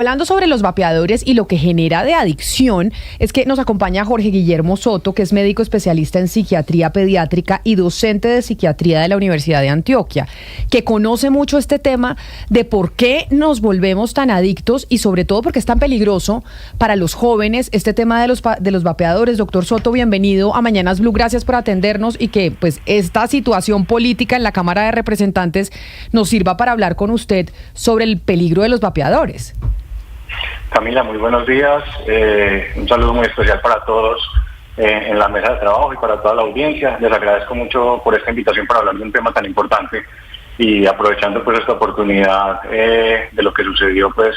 Hablando sobre los vapeadores y lo que genera de adicción, es que nos acompaña Jorge Guillermo Soto, que es médico especialista en psiquiatría pediátrica y docente de psiquiatría de la Universidad de Antioquia, que conoce mucho este tema de por qué nos volvemos tan adictos y sobre todo por qué es tan peligroso para los jóvenes este tema de los vapeadores. Doctor Soto, bienvenido a Mañanas Blue, gracias por atendernos y que pues esta situación política en la Cámara de Representantes nos sirva para hablar con usted sobre el peligro de los vapeadores. Camila, muy buenos días. Un saludo muy especial para todos en la mesa de trabajo y para toda la audiencia. Les agradezco mucho por esta invitación para hablar de un tema tan importante y aprovechando pues esta oportunidad de lo que sucedió pues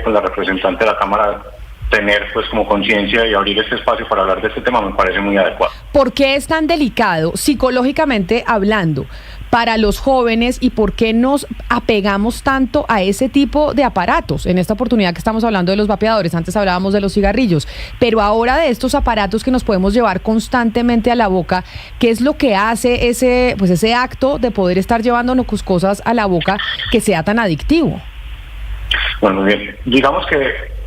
con la representante de la Cámara, tener pues como conciencia y abrir este espacio para hablar de este tema me parece muy adecuado. ¿Por qué es tan delicado, psicológicamente hablando, para los jóvenes y por qué nos apegamos tanto a ese tipo de aparatos? En esta oportunidad que estamos hablando de los vapeadores, antes hablábamos de los cigarrillos, pero ahora de estos aparatos que nos podemos llevar constantemente a la boca, ¿qué es lo que hace ese acto de poder estar llevándonos cosas a la boca que sea tan adictivo? Bueno, muy bien. Digamos que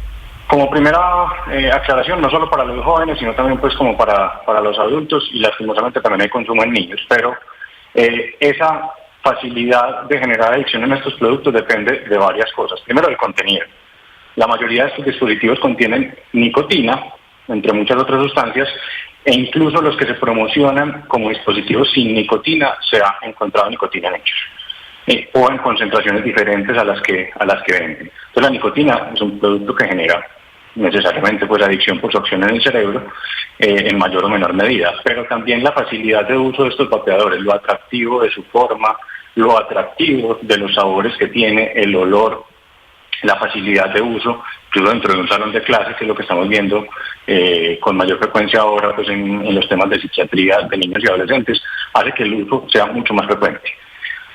como primera aclaración, no solo para los jóvenes, sino también pues como para los adultos, y lastimosamente también hay consumo en niños, pero esa facilidad de generar adicción en estos productos depende de varias cosas. Primero, el contenido. La mayoría de estos dispositivos contienen nicotina, entre muchas otras sustancias, e incluso los que se promocionan como dispositivos sin nicotina se ha encontrado nicotina en ellos, o en concentraciones diferentes a las que venden. Entonces la nicotina es un producto que genera necesariamente pues adicción por su acción en el cerebro en mayor o menor medida, pero también la facilidad de uso de estos vapeadores, lo atractivo de su forma, lo atractivo de los sabores que tiene, el olor, la facilidad de uso, incluso dentro de un salón de clases, que es lo que estamos viendo con mayor frecuencia ahora pues en los temas de psiquiatría de niños y adolescentes, hace que el uso sea mucho más frecuente.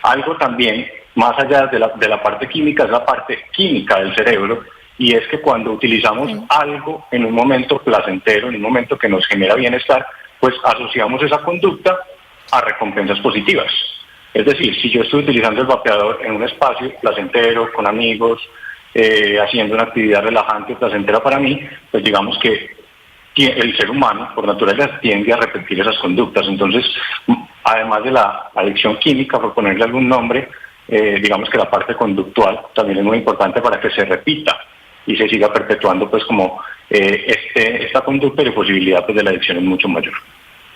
Algo también, más allá de la parte química, es la parte química del cerebro, y es que cuando utilizamos algo en un momento placentero, en un momento que nos genera bienestar, pues asociamos esa conducta a recompensas positivas. Es decir, si yo estoy utilizando el vapeador en un espacio placentero, con amigos, haciendo una actividad relajante, placentera para mí, pues digamos que el ser humano, por naturaleza, tiende a repetir esas conductas. Entonces, además de la adicción química, por ponerle algún nombre, digamos que la parte conductual también es muy importante para que se repita y se siga perpetuando pues como esta conducta, y la posibilidad pues de la adicción es mucho mayor.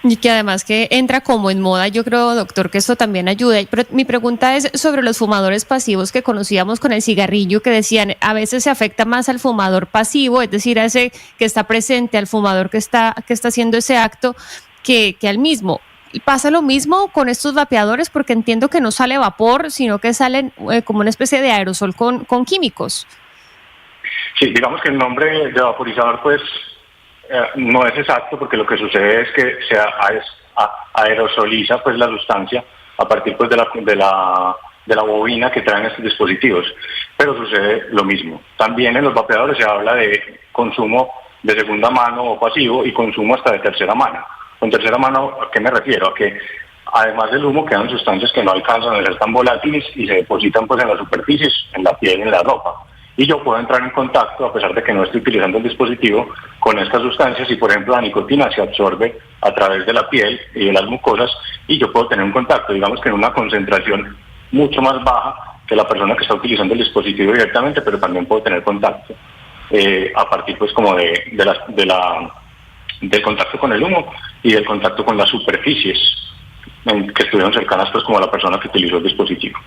Y que además que entra como en moda, yo creo, doctor, que esto también ayuda. Pero mi pregunta es sobre los fumadores pasivos que conocíamos con el cigarrillo, que decían a veces se afecta más al fumador pasivo, es decir, a ese que está presente, al fumador que está haciendo ese acto, que al mismo. ¿Y pasa lo mismo con estos vapeadores? Porque entiendo que no sale vapor, sino que salen como una especie de aerosol con químicos. Sí, digamos que el nombre de vaporizador pues no es exacto, porque lo que sucede es que se aerosoliza pues la sustancia a partir pues de la bobina que traen estos dispositivos, pero sucede lo mismo. También en los vapeadores se habla de consumo de segunda mano o pasivo y consumo hasta de tercera mano. Con tercera mano, ¿a qué me refiero? A que además del humo quedan sustancias que no alcanzan a ser tan volátiles y se depositan pues en las superficies, en la piel, en la ropa. Y yo puedo entrar en contacto, a pesar de que no estoy utilizando el dispositivo, con estas sustancias, y por ejemplo la nicotina se absorbe a través de la piel y de las mucosas, y yo puedo tener un contacto, digamos que en una concentración mucho más baja que la persona que está utilizando el dispositivo directamente, pero también puedo tener contacto a partir pues como del contacto con el humo y del contacto con las superficies que estuvieron cercanas pues como a la persona que utilizó el dispositivo.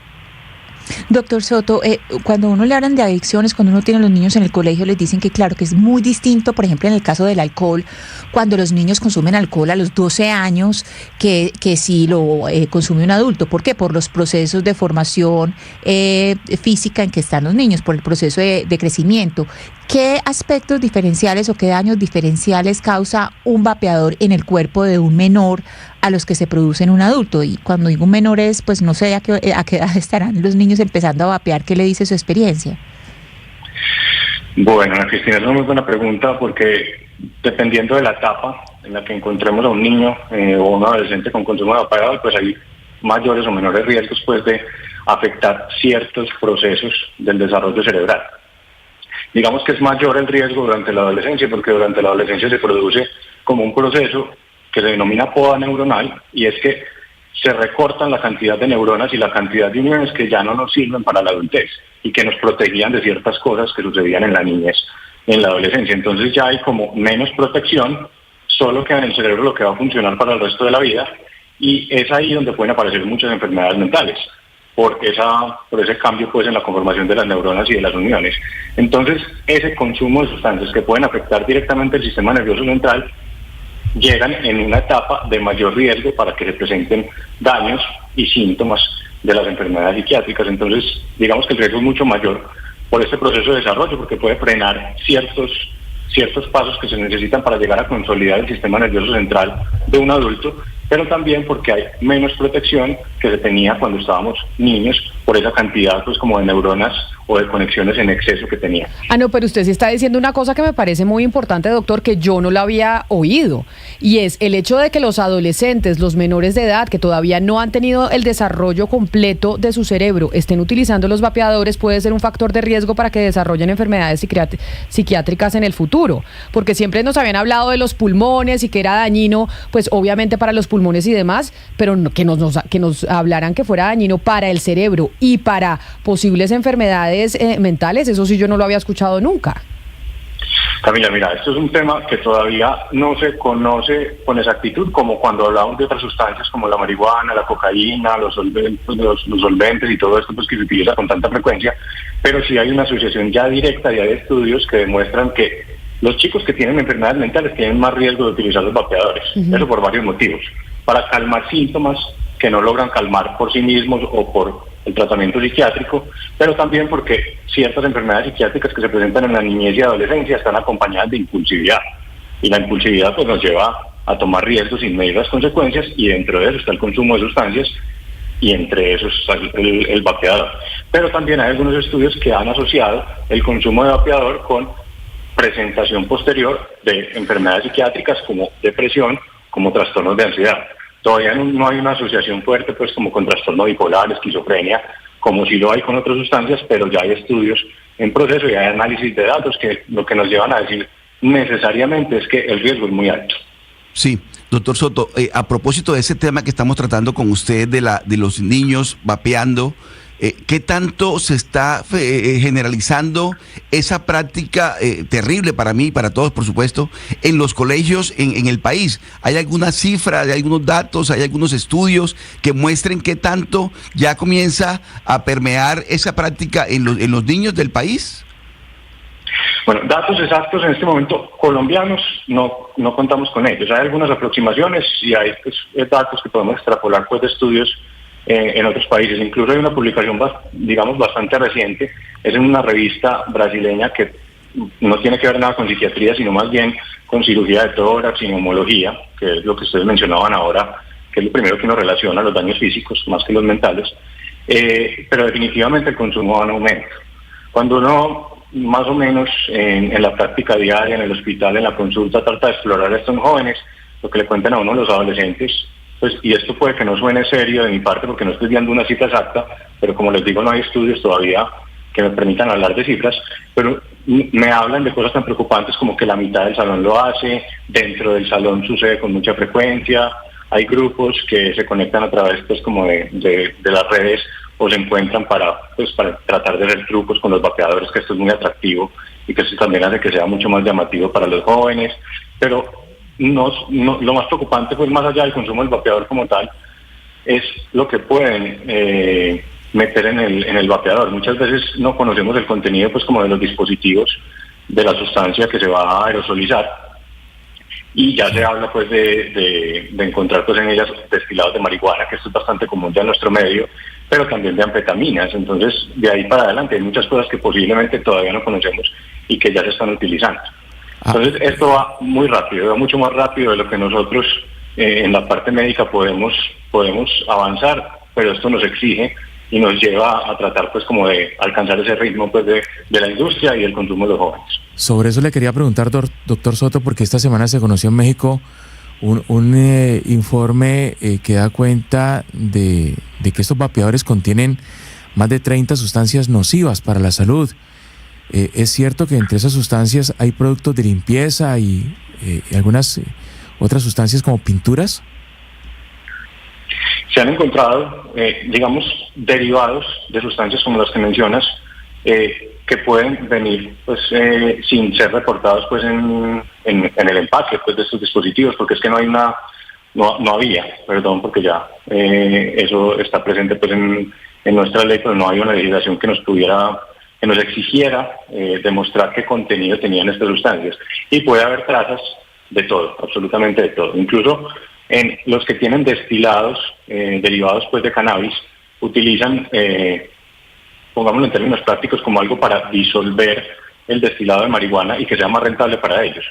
Doctor Soto, cuando uno le hablan de adicciones, cuando uno tiene a los niños en el colegio, les dicen que claro, que es muy distinto, por ejemplo, en el caso del alcohol, cuando los niños consumen alcohol a los 12 años, que si lo consume un adulto. ¿Por qué? Por los procesos de formación física en que están los niños, por el proceso de crecimiento. ¿Qué aspectos diferenciales o qué daños diferenciales causa un vapeador en el cuerpo de un menor a los que se produce en un adulto? Y cuando digo un menor es, pues no sé a qué edad estarán los niños empezando a vapear. ¿Qué le dice su experiencia? Bueno, Cristina, es una muy buena pregunta, porque dependiendo de la etapa en la que encontremos a un niño o un adolescente con consumo de vapeador, pues hay mayores o menores riesgos pues de afectar ciertos procesos del desarrollo cerebral. digamos que es mayor el riesgo durante la adolescencia, porque durante la adolescencia se produce como un proceso que se denomina poda neuronal, y es que se recortan la cantidad de neuronas y la cantidad de uniones que ya no nos sirven para la adultez y que nos protegían de ciertas cosas que sucedían en la niñez, en la adolescencia. Entonces ya hay como menos protección, solo queda en el cerebro lo que va a funcionar para el resto de la vida, y es ahí donde pueden aparecer muchas enfermedades mentales, por ese cambio pues en la conformación de las neuronas y de las uniones. Entonces, ese consumo de sustancias que pueden afectar directamente el sistema nervioso central llegan en una etapa de mayor riesgo para que se presenten daños y síntomas de las enfermedades psiquiátricas. Entonces, digamos que el riesgo es mucho mayor por este proceso de desarrollo, porque puede frenar ciertos pasos que se necesitan para llegar a consolidar el sistema nervioso central de un adulto, pero también porque hay menos protección que se tenía cuando estábamos niños por esa cantidad pues como de neuronas o de conexiones en exceso que tenía. No, pero usted sí está diciendo una cosa que me parece muy importante, doctor, que yo no la había oído, y es el hecho de que los adolescentes, los menores de edad, que todavía no han tenido el desarrollo completo de su cerebro, estén utilizando los vapeadores, puede ser un factor de riesgo para que desarrollen enfermedades psiquiátricas en el futuro, porque siempre nos habían hablado de los pulmones y que era dañino, pues obviamente para los pulmones y demás, pero que nos hablaran que fuera dañino para el cerebro y para posibles enfermedades mentales, eso sí yo no lo había escuchado nunca. Camila, mira, esto es un tema que todavía no se conoce con exactitud, como cuando hablamos de otras sustancias como la marihuana, la cocaína, los solventes y todo esto pues que se utiliza con tanta frecuencia, pero sí hay una asociación ya directa, ya de estudios que demuestran que los chicos que tienen enfermedades mentales tienen más riesgo de utilizar los vapeadores, eso por varios motivos, para calmar síntomas que no logran calmar por sí mismos o por el tratamiento psiquiátrico, pero también porque ciertas enfermedades psiquiátricas que se presentan en la niñez y adolescencia están acompañadas de impulsividad, y la impulsividad pues nos lleva a tomar riesgos sin medir las consecuencias, y dentro de eso está el consumo de sustancias, y entre esos está el vapeador. Pero también hay algunos estudios que han asociado el consumo de vapeador con presentación posterior de enfermedades psiquiátricas como depresión, como trastornos de ansiedad. Todavía no hay una asociación fuerte pues como con trastorno bipolar, esquizofrenia, como si lo hay con otras sustancias, pero ya hay estudios en proceso y hay análisis de datos que lo que nos llevan a decir necesariamente es que el riesgo es muy alto. Sí, doctor Soto, a propósito de ese tema que estamos tratando con usted de los niños vapeando, ¿qué tanto se está generalizando esa práctica terrible para mí y para todos, por supuesto, en los colegios en el país? ¿Hay alguna cifra, hay algunos datos, hay algunos estudios que muestren qué tanto ya comienza a permear esa práctica en los niños del país? Bueno, datos exactos en este momento colombianos no contamos con ellos. Hay algunas aproximaciones y hay pues, datos que podemos extrapolar pues, de estudios en otros países. Incluso hay una publicación, digamos, bastante reciente, es en una revista brasileña que no tiene que ver nada con psiquiatría, sino más bien con cirugía de tórax y neumología, que es lo que ustedes mencionaban ahora, que es lo primero que uno relaciona, los daños físicos más que los mentales, pero definitivamente el consumo va en aumento. Cuando uno, más o menos en la práctica diaria, en el hospital, en la consulta, trata de explorar a estos jóvenes, lo que le cuentan a uno los adolescentes, pues, y esto puede que no suene serio de mi parte porque no estoy dando una cifra exacta, pero como les digo, no hay estudios todavía que me permitan hablar de cifras, pero me hablan de cosas tan preocupantes como que la mitad del salón lo hace, dentro del salón sucede con mucha frecuencia, hay grupos que se conectan a través pues como de las redes o se encuentran para tratar de hacer trucos con los vapeadores, que esto es muy atractivo y que esto también hace que sea mucho más llamativo para los jóvenes, pero lo más preocupante, pues más allá del consumo del vapeador como tal, es lo que pueden meter en el vapeador. Muchas veces no conocemos el contenido pues como de los dispositivos de la sustancia que se va a aerosolizar, y ya se habla pues de encontrar pues en ellas destilados de marihuana, que esto es bastante común ya en nuestro medio, pero también de anfetaminas. Entonces de ahí para adelante hay muchas cosas que posiblemente todavía no conocemos y que ya se están utilizando. Entonces esto va muy rápido, va mucho más rápido de lo que nosotros en la parte médica podemos avanzar, pero esto nos exige y nos lleva a tratar pues como de alcanzar ese ritmo pues de la industria y el consumo de los jóvenes. Sobre eso le quería preguntar, doctor Soto, porque esta semana se conoció en México un informe que da cuenta de que estos vapeadores contienen más de 30 sustancias nocivas para la salud. ¿es cierto que entre esas sustancias hay productos de limpieza y algunas otras sustancias como pinturas? Se han encontrado, digamos, derivados de sustancias como las que mencionas, que pueden venir pues sin ser reportados pues en el empaque pues de estos dispositivos, porque es que no había, porque ya eso está presente pues en nuestra ley, pero no hay una legislación que nos exigiera demostrar qué contenido tenían estas sustancias. Y puede haber trazas de todo, absolutamente de todo. Incluso en los que tienen destilados derivados pues de cannabis, utilizan, pongámoslo en términos prácticos, como algo para disolver el destilado de marihuana y que sea más rentable para ellos.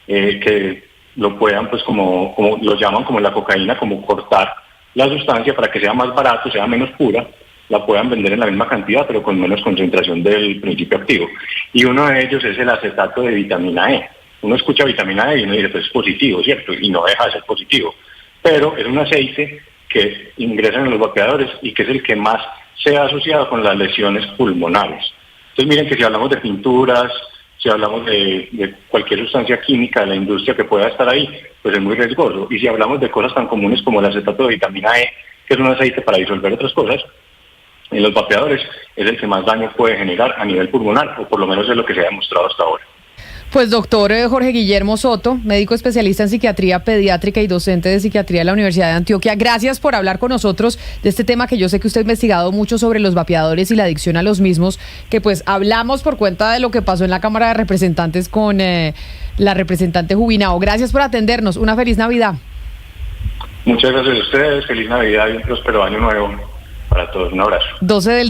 Que lo puedan, pues como lo llaman como la cocaína, como cortar la sustancia para que sea más barato, sea menos pura, la puedan vender en la misma cantidad, pero con menos concentración del principio activo. Y uno de ellos es el acetato de vitamina E. Uno escucha vitamina E y uno dice, pues es positivo, ¿cierto? Y no deja de ser positivo. Pero es un aceite que ingresa en los vapeadores y que es el que más se ha asociado con las lesiones pulmonares. Entonces miren que si hablamos de pinturas, si hablamos de cualquier sustancia química de la industria que pueda estar ahí, pues es muy riesgoso. Y si hablamos de cosas tan comunes como el acetato de vitamina E, que es un aceite para disolver otras cosas, en los vapeadores es el que más daño puede generar a nivel pulmonar, o por lo menos es lo que se ha demostrado hasta ahora. Pues doctor Jorge Guillermo Soto, médico especialista en psiquiatría pediátrica y docente de psiquiatría de la Universidad de Antioquia, gracias por hablar con nosotros de este tema que yo sé que usted ha investigado mucho sobre los vapeadores y la adicción a los mismos, que pues hablamos por cuenta de lo que pasó en la Cámara de Representantes con la representante Jubinao. Gracias por atendernos, una feliz Navidad. Muchas gracias a ustedes, feliz Navidad y un próspero año nuevo para todos, un abrazo. 12 del